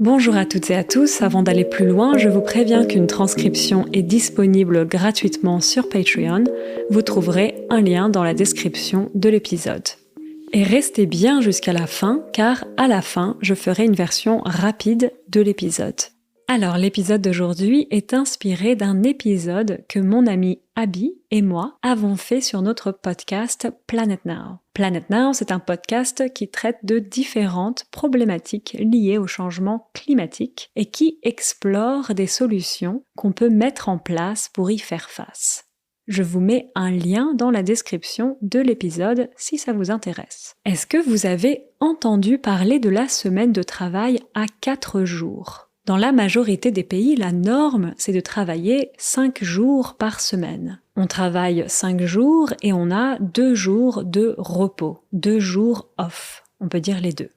Bonjour à toutes et à tous, avant d'aller plus loin, je vous préviens qu'une transcription est disponible gratuitement sur Patreon. Vous trouverez un lien dans la description de l'épisode. Et restez bien jusqu'à la fin, car à la fin, je ferai une version rapide de l'épisode. Alors, l'épisode d'aujourd'hui est inspiré d'un épisode que mon ami Abby et moi avons fait sur notre podcast Planet Now. Planet Now, c'est un podcast qui traite de différentes problématiques liées au changement climatique et qui explore des solutions qu'on peut mettre en place pour y faire face. Je vous mets un lien dans la description de l'épisode si ça vous intéresse. Est-ce que vous avez entendu parler de la semaine de travail à 4 jours ? Dans la majorité des pays, la norme, c'est de travailler 5 jours par semaine. On travaille 5 jours et on a 2 jours de repos, 2 jours off. On peut dire les deux.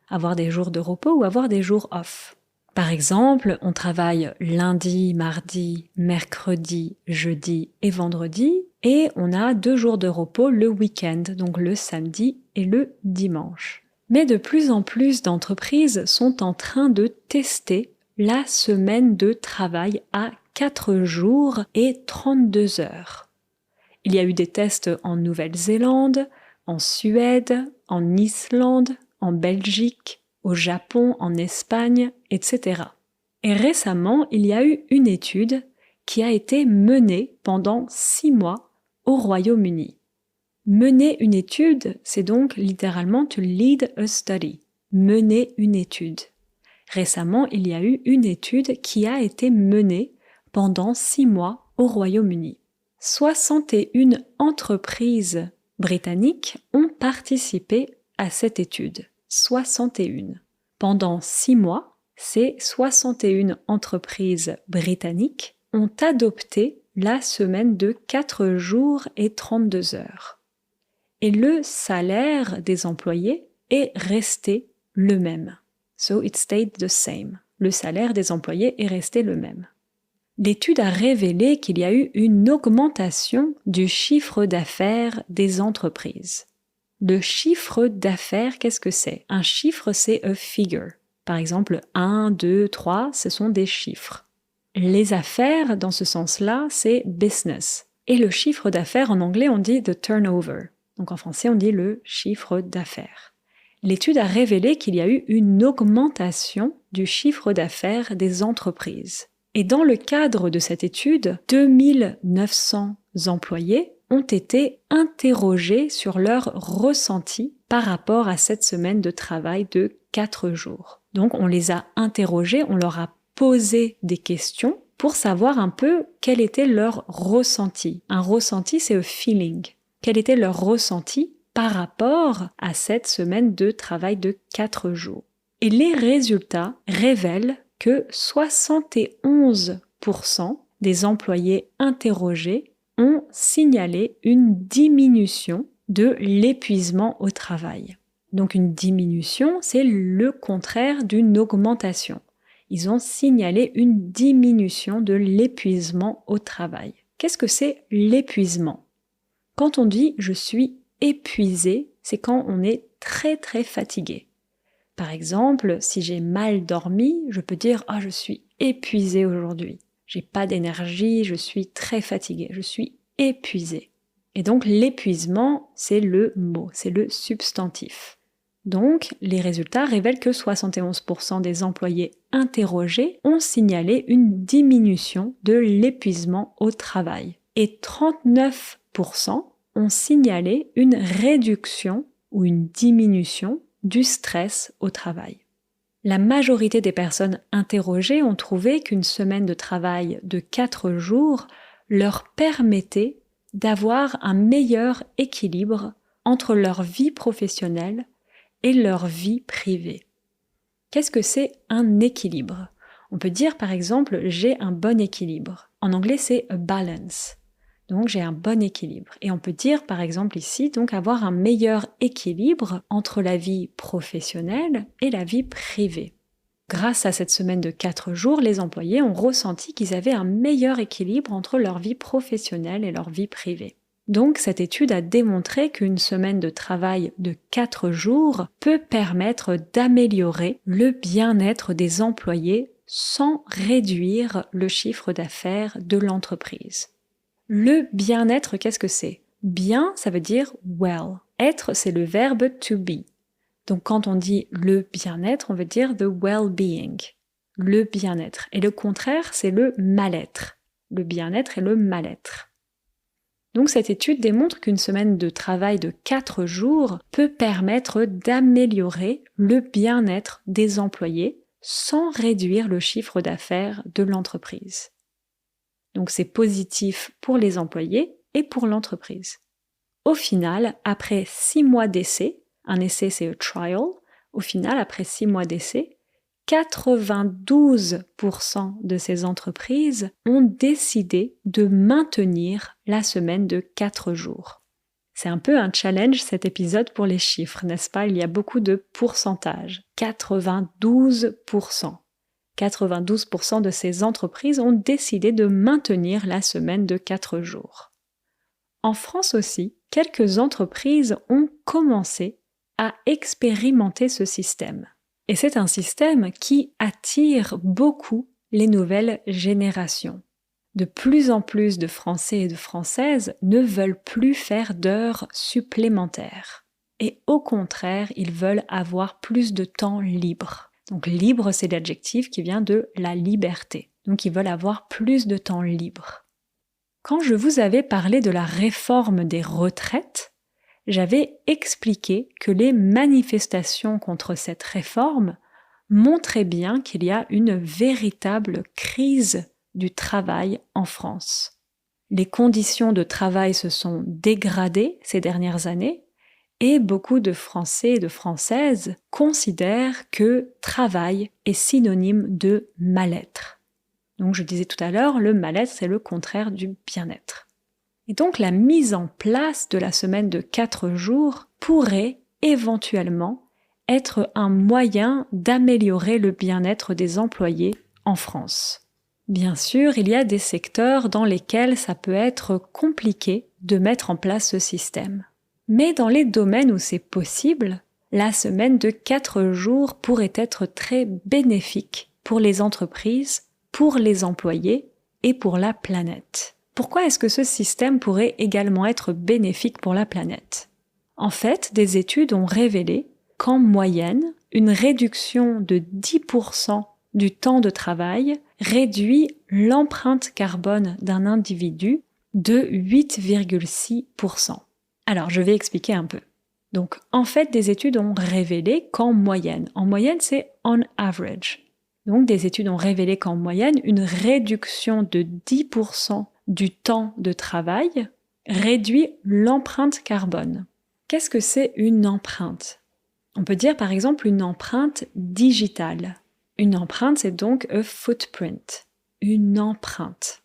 Avoir des jours de repos ou avoir des jours off. Par exemple, on travaille lundi, mardi, mercredi, jeudi et vendredi et on a 2 jours de repos le week-end, donc le samedi et le dimanche. Mais de plus en plus d'entreprises sont en train de tester la semaine de travail à 4 jours et 32 heures. Il y a eu des tests en Nouvelle-Zélande, en Suède, en Islande, en Belgique, au Japon, en Espagne, etc. Et récemment, il y a eu une étude qui a été menée pendant 6 mois au Royaume-Uni. Mener une étude, c'est donc littéralement to lead a study, mener une étude. Récemment, il y a eu une étude qui a été menée pendant 6 mois au Royaume-Uni. 61 entreprises britanniques ont participé à cette étude. 61. Pendant 6 mois, ces 61 entreprises britanniques ont adopté la semaine de 4 jours et 32 heures. Et le salaire des employés est resté le même. So it stayed the same. Le salaire des employés est resté le même. L'étude a révélé qu'il y a eu une augmentation du chiffre d'affaires des entreprises. Le chiffre d'affaires, qu'est-ce que c'est ? Un chiffre, c'est a figure. Par exemple, 1, 2, 3, ce sont des chiffres. Les affaires, dans ce sens-là, c'est business. Et le chiffre d'affaires, en anglais, on dit the turnover. Donc en français, on dit le chiffre d'affaires. L'étude a révélé qu'il y a eu une augmentation du chiffre d'affaires des entreprises. Et dans le cadre de cette étude, 2900 employés ont été interrogés sur leur ressenti par rapport à cette semaine de travail de 4 jours. Donc on les a interrogés, on leur a posé des questions pour savoir un peu quel était leur ressenti. Un ressenti, c'est un feeling. Quel était leur ressenti par rapport à cette semaine de travail de 4 jours. Et les résultats révèlent que 71% des employés interrogés ont signalé une diminution de l'épuisement au travail. Donc une diminution, c'est le contraire d'une augmentation. Ils ont signalé une diminution de l'épuisement au travail. Qu'est-ce que c'est l'épuisement ? Quand on dit « je suis épuisé », c'est quand on est très très fatigué. Par exemple, si j'ai mal dormi, je peux dire « Ah, je suis épuisé aujourd'hui. J'ai pas d'énergie, je suis très fatigué, je suis épuisé. » Et donc l'épuisement, c'est le mot, c'est le substantif. Donc, les résultats révèlent que 71% des employés interrogés ont signalé une diminution de l'épuisement au travail. Et 39% ont signalé une réduction ou une diminution du stress au travail. La majorité des personnes interrogées ont trouvé qu'une semaine de travail de 4 jours leur permettait d'avoir un meilleur équilibre entre leur vie professionnelle et leur vie privée. Qu'est-ce que c'est un équilibre ? On peut dire par exemple « j'ai un bon équilibre ». En anglais, c'est « a balance ». Donc j'ai un bon équilibre. Et on peut dire par exemple ici, donc avoir un meilleur équilibre entre la vie professionnelle et la vie privée. Grâce à cette semaine de 4 jours, les employés ont ressenti qu'ils avaient un meilleur équilibre entre leur vie professionnelle et leur vie privée. Donc cette étude a démontré qu'une semaine de travail de 4 jours peut permettre d'améliorer le bien-être des employés sans réduire le chiffre d'affaires de l'entreprise. Le bien-être, qu'est-ce que c'est? Bien, ça veut dire well. Être, c'est le verbe to be. Donc quand on dit le bien-être, on veut dire the well-being, le bien-être. Et le contraire, c'est le mal-être. Le bien-être et le mal-être. Donc cette étude démontre qu'une semaine de travail de 4 jours peut permettre d'améliorer le bien-être des employés sans réduire le chiffre d'affaires de l'entreprise. Donc c'est positif pour les employés et pour l'entreprise. Au final, après 6 mois d'essai, un essai c'est a trial, au final, après 6 mois d'essai, 92% de ces entreprises ont décidé de maintenir la semaine de 4 jours. C'est un peu un challenge cet épisode pour les chiffres, n'est-ce pas? Il y a beaucoup de pourcentages. 92%. 92% de ces entreprises ont décidé de maintenir la semaine de 4 jours. En France aussi, quelques entreprises ont commencé à expérimenter ce système. Et c'est un système qui attire beaucoup les nouvelles générations. De plus en plus de Français et de Françaises ne veulent plus faire d'heures supplémentaires. Et au contraire, ils veulent avoir plus de temps libre. Donc libre, c'est l'adjectif qui vient de la liberté. Donc ils veulent avoir plus de temps libre. Quand je vous avais parlé de la réforme des retraites, j'avais expliqué que les manifestations contre cette réforme montraient bien qu'il y a une véritable crise du travail en France. Les conditions de travail se sont dégradées ces dernières années et beaucoup de Français et de Françaises considèrent que travail est synonyme de mal-être. Donc je disais tout à l'heure, le mal-être c'est le contraire du bien-être. Et donc la mise en place de la semaine de 4 jours pourrait éventuellement être un moyen d'améliorer le bien-être des employés en France. Bien sûr, il y a des secteurs dans lesquels ça peut être compliqué de mettre en place ce système. Mais dans les domaines où c'est possible, la semaine de 4 jours pourrait être très bénéfique pour les entreprises, pour les employés et pour la planète. Pourquoi est-ce que ce système pourrait également être bénéfique pour la planète? En fait, des études ont révélé qu'en moyenne, une réduction de 10% du temps de travail réduit l'empreinte carbone d'un individu de 8,6%. Alors, je vais expliquer un peu. Donc, en fait, des études ont révélé qu'en moyenne c'est on average. Donc, des études ont révélé qu'en moyenne, une réduction de 10% du temps de travail réduit l'empreinte carbone. Qu'est-ce que c'est une empreinte? On peut dire par exemple une empreinte digitale. Une empreinte, c'est donc a footprint, une empreinte.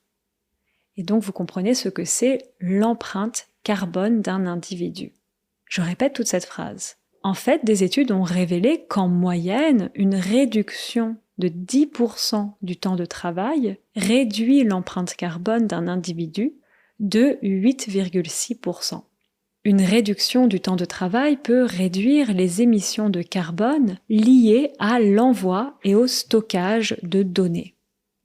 Et donc vous comprenez ce que c'est l'empreinte carbone d'un individu. Je répète toute cette phrase. En fait, des études ont révélé qu'en moyenne, une réduction de 10% du temps de travail réduit l'empreinte carbone d'un individu de 8,6%. Une réduction du temps de travail peut réduire les émissions de carbone liées à l'envoi et au stockage de données.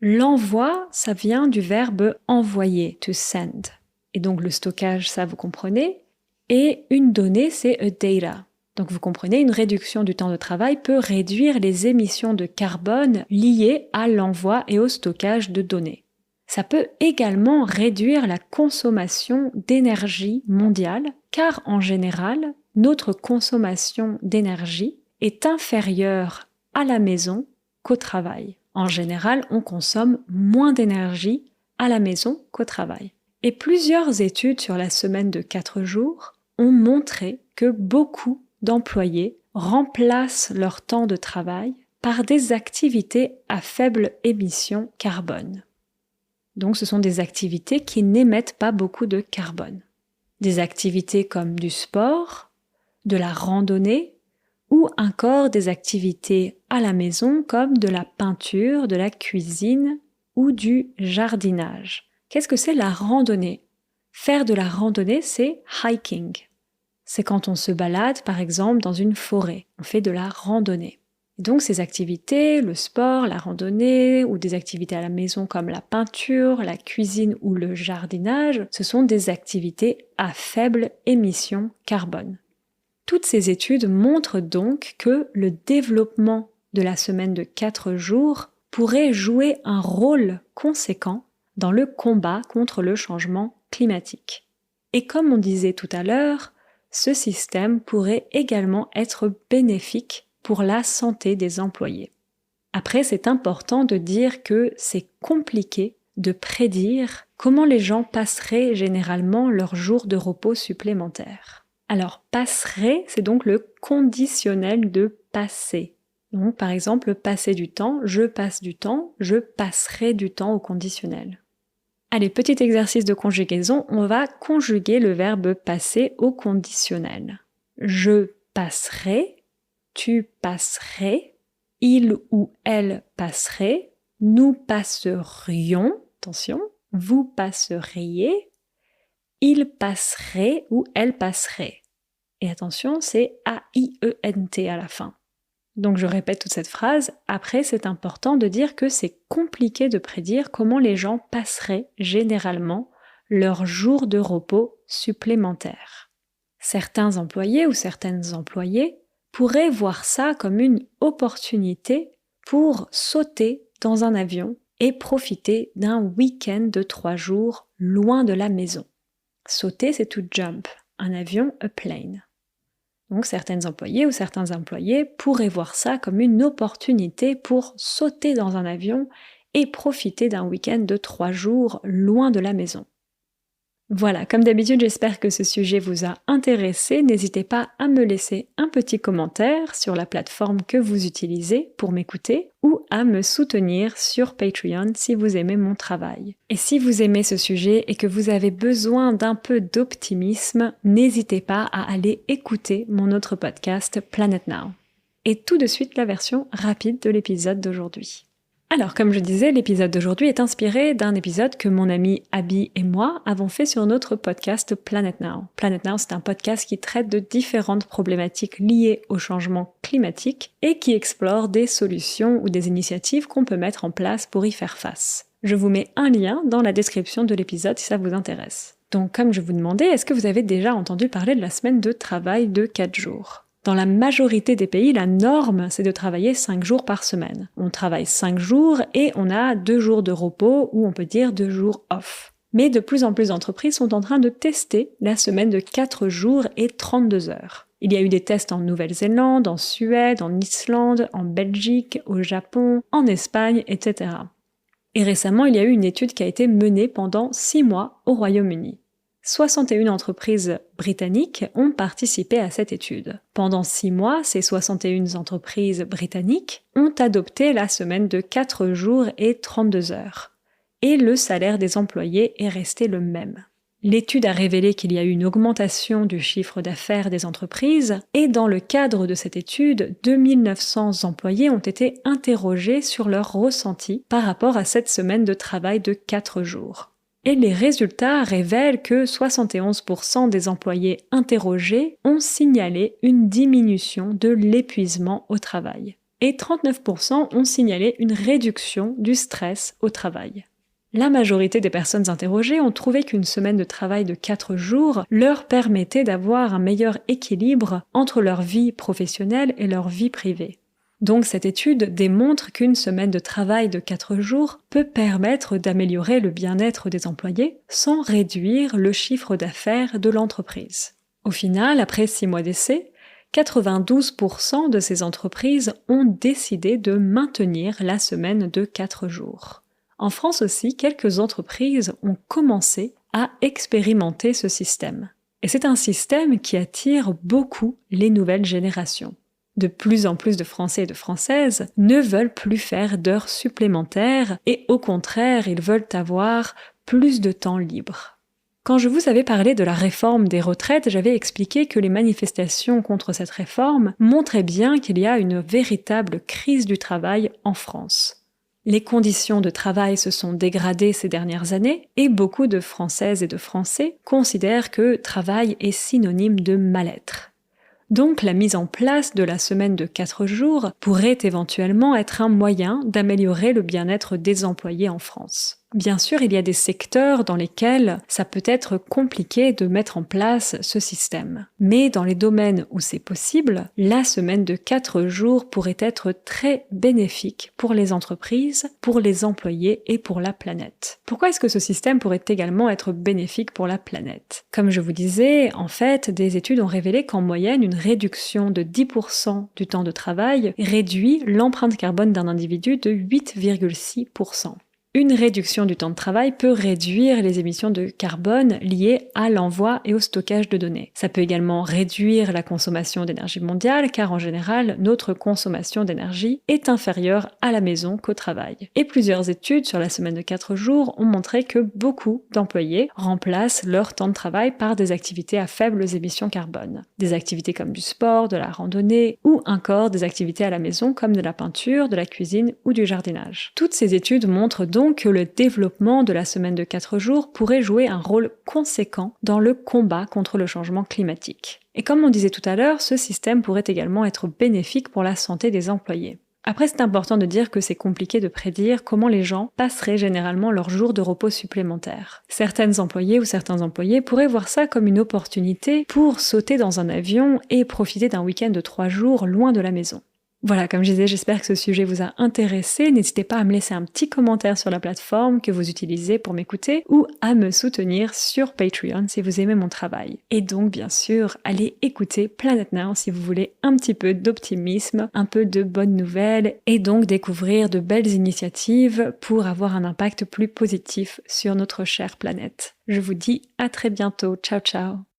L'envoi, ça vient du verbe envoyer, to send. Et donc le stockage, ça vous comprenez. Et une donnée, c'est a data. Donc vous comprenez, une réduction du temps de travail peut réduire les émissions de carbone liées à l'envoi et au stockage de données. Ça peut également réduire la consommation d'énergie mondiale, car en général, notre consommation d'énergie est inférieure à la maison qu'au travail. En général, on consomme moins d'énergie à la maison qu'au travail. Et plusieurs études sur la semaine de 4 jours ont montré que beaucoup d'employés remplacent leur temps de travail par des activités à faible émission carbone. Donc ce sont des activités qui n'émettent pas beaucoup de carbone. Des activités comme du sport, de la randonnée ou encore des activités à la maison comme de la peinture, de la cuisine ou du jardinage. Qu'est-ce que c'est la randonnée? Faire de la randonnée, c'est hiking. C'est quand on se balade, par exemple, dans une forêt. On fait de la randonnée. Et donc ces activités, le sport, la randonnée ou des activités à la maison comme la peinture, la cuisine ou le jardinage, ce sont des activités à faible émission carbone. Toutes ces études montrent donc que le développement de la semaine de 4 jours pourrait jouer un rôle conséquent dans le combat contre le changement climatique. Et comme on disait tout à l'heure, ce système pourrait également être bénéfique pour la santé des employés. Après, c'est important de dire que c'est compliqué de prédire comment les gens passeraient généralement leurs jours de repos supplémentaires. Alors, passerait, c'est donc le conditionnel de passer. Donc, par exemple, passer du temps, je passe du temps, je passerai du temps au conditionnel. Allez, petit exercice de conjugaison, on va conjuguer le verbe passer au conditionnel. Je passerai, tu passerais, il ou elle passerait, nous passerions, attention, vous passeriez, il passerait ou elle passerait. Et attention, c'est A-I-E-N-T à la fin. Donc je répète toute cette phrase, après c'est important de dire que c'est compliqué de prédire comment les gens passeraient généralement leurs jours de repos supplémentaires. Certains employés ou certaines employées pourraient voir ça comme une opportunité pour sauter dans un avion et profiter d'un week-end de 3 jours loin de la maison. Sauter, c'est to jump, un avion, a plane. Donc certains employés ou certains employés pourraient voir ça comme une opportunité pour sauter dans un avion et profiter d'un week-end de 3 jours loin de la maison. Voilà, comme d'habitude, j'espère que ce sujet vous a intéressé. N'hésitez pas à me laisser un petit commentaire sur la plateforme que vous utilisez pour m'écouter ou à me soutenir sur Patreon si vous aimez mon travail. Et si vous aimez ce sujet et que vous avez besoin d'un peu d'optimisme, n'hésitez pas à aller écouter mon autre podcast Planet Now. Et tout de suite la version rapide de l'épisode d'aujourd'hui. Alors, comme je disais, l'épisode d'aujourd'hui est inspiré d'un épisode que mon ami Abby et moi avons fait sur notre podcast Planet Now. Planet Now, c'est un podcast qui traite de différentes problématiques liées au changement climatique et qui explore des solutions ou des initiatives qu'on peut mettre en place pour y faire face. Je vous mets un lien dans la description de l'épisode si ça vous intéresse. Donc, comme je vous demandais, est-ce que vous avez déjà entendu parler de la semaine de travail de 4 jours ? Dans la majorité des pays, la norme, c'est de travailler 5 jours par semaine. On travaille 5 jours et on a 2 jours de repos ou on peut dire 2 jours off. Mais de plus en plus d'entreprises sont en train de tester la semaine de 4 jours et 32 heures. Il y a eu des tests en Nouvelle-Zélande, en Suède, en Islande, en Belgique, au Japon, en Espagne, etc. Et récemment, il y a eu une étude qui a été menée pendant 6 mois au Royaume-Uni. 61 entreprises britanniques ont participé à cette étude. Pendant 6 mois, ces 61 entreprises britanniques ont adopté la semaine de 4 jours et 32 heures. Et le salaire des employés est resté le même. L'étude a révélé qu'il y a eu une augmentation du chiffre d'affaires des entreprises et dans le cadre de cette étude, 2900 employés ont été interrogés sur leur ressenti par rapport à cette semaine de travail de 4 jours. Et les résultats révèlent que 71% des employés interrogés ont signalé une diminution de l'épuisement au travail. Et 39% ont signalé une réduction du stress au travail. La majorité des personnes interrogées ont trouvé qu'une semaine de travail de 4 jours leur permettait d'avoir un meilleur équilibre entre leur vie professionnelle et leur vie privée. Donc cette étude démontre qu'une semaine de travail de 4 jours peut permettre d'améliorer le bien-être des employés sans réduire le chiffre d'affaires de l'entreprise. Au final, après 6 mois d'essai, 92% de ces entreprises ont décidé de maintenir la semaine de 4 jours. En France aussi, quelques entreprises ont commencé à expérimenter ce système. Et c'est un système qui attire beaucoup les nouvelles générations. De plus en plus de Français et de Françaises ne veulent plus faire d'heures supplémentaires et au contraire, ils veulent avoir plus de temps libre. Quand je vous avais parlé de la réforme des retraites, j'avais expliqué que les manifestations contre cette réforme montraient bien qu'il y a une véritable crise du travail en France. Les conditions de travail se sont dégradées ces dernières années et beaucoup de Françaises et de Français considèrent que travail est synonyme de mal-être. Donc la mise en place de la semaine de 4 jours pourrait éventuellement être un moyen d'améliorer le bien-être des employés en France. Bien sûr, il y a des secteurs dans lesquels ça peut être compliqué de mettre en place ce système. Mais dans les domaines où c'est possible, la semaine de 4 jours pourrait être très bénéfique pour les entreprises, pour les employés et pour la planète. Pourquoi est-ce que ce système pourrait également être bénéfique pour la planète ? Comme je vous disais, en fait, des études ont révélé qu'en moyenne, une réduction de 10% du temps de travail réduit l'empreinte carbone d'un individu de 8,6%. Une réduction du temps de travail peut réduire les émissions de carbone liées à l'envoi et au stockage de données. Ça peut également réduire la consommation d'énergie mondiale, car en général, notre consommation d'énergie est inférieure à la maison qu'au travail. Et plusieurs études sur la semaine de 4 jours ont montré que beaucoup d'employés remplacent leur temps de travail par des activités à faibles émissions carbone. Des activités comme du sport, de la randonnée, ou encore des activités à la maison comme de la peinture, de la cuisine ou du jardinage. Toutes ces études montrent donc que le développement de la semaine de 4 jours pourrait jouer un rôle conséquent dans le combat contre le changement climatique. Et comme on disait tout à l'heure, ce système pourrait également être bénéfique pour la santé des employés. Après, c'est important de dire que c'est compliqué de prédire comment les gens passeraient généralement leurs jours de repos supplémentaires. Certaines employées ou certains employés pourraient voir ça comme une opportunité pour sauter dans un avion et profiter d'un week-end de 3 jours loin de la maison. Voilà, comme je disais, j'espère que ce sujet vous a intéressé. N'hésitez pas à me laisser un petit commentaire sur la plateforme que vous utilisez pour m'écouter ou à me soutenir sur Patreon si vous aimez mon travail. Et donc, bien sûr, allez écouter Planet Now si vous voulez un petit peu d'optimisme, un peu de bonnes nouvelles et donc découvrir de belles initiatives pour avoir un impact plus positif sur notre chère planète. Je vous dis à très bientôt. Ciao, ciao!